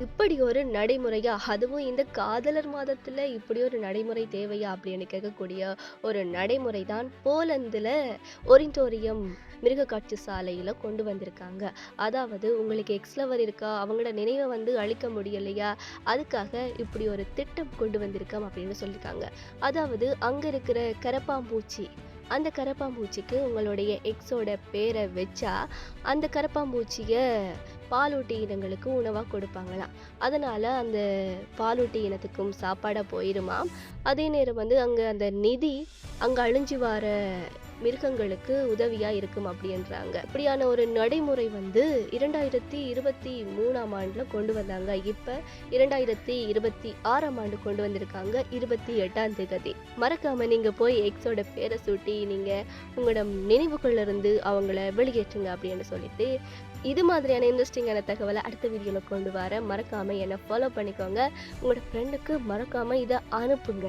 இப்படி ஒரு நடைமுறையா? அதுவும் இந்த காதலர் மாதத்துல இப்படி ஒரு நடைமுறை தேவையா? அப்படின்னு கேட்கக்கூடிய ஒரு நடைமுறை தான் போலந்துல ஒரிண்டோரியம் மிருக காட்சி சாலையில கொண்டு வந்திருக்காங்க. அதாவது உங்களுக்கு எக்ஸ் லவர் இருக்கா? அவங்களோட நினைவ வந்து அழிக்க முடியலையா? அதுக்காக இப்படி ஒரு திட்டம் கொண்டு வந்திருக்கோம் அப்படின்னு சொல்லியிருக்காங்க. அதாவது அங்க இருக்கிற கரப்பான்பூச்சி, அந்த கரப்பான்பூச்சிக்கு உங்களுடைய எக்ஸோட பேர வச்சா, அந்த கரப்பான்பூச்சிய பாலூட்டி இனங்களுக்கு உணவா கொடுப்பாங்களாம். அதனால அந்த பாலூட்டி இனத்துக்கும் சாப்பாடா போயிருமாம். அதே நேரம் வந்து அங்க அந்த நிதி அங்க அழிஞ்சு வார மிருகங்களுக்கு உதவியா இருக்கும் அப்படின்றாங்க. இப்படியான ஒரு நடைமுறை வந்து 2023ஆம் ஆண்டுல கொண்டு வந்தாங்க. இப்ப 2026ஆம் ஆண்டு கொண்டு வந்திருக்காங்க. 28ஆம் தேதி. மறக்காம நீங்க போய் எக்ஸோட பேரை சூட்டி நீங்க உங்களோட நினைவுகள்ல இருந்து அவங்கள வெளியேற்றுங்க அப்படின்னு சொல்லிட்டு, இது மாதிரியான இன்ட்ரெஸ்டிங்கான தகவலை அடுத்த வீடியோல கொண்டு வரேன். மறக்காம என்ன ஃபாலோ பண்ணிக்கோங்க. உங்களோட ஃப்ரெண்டுக்கு மறக்காம இதை அனுப்புங்க.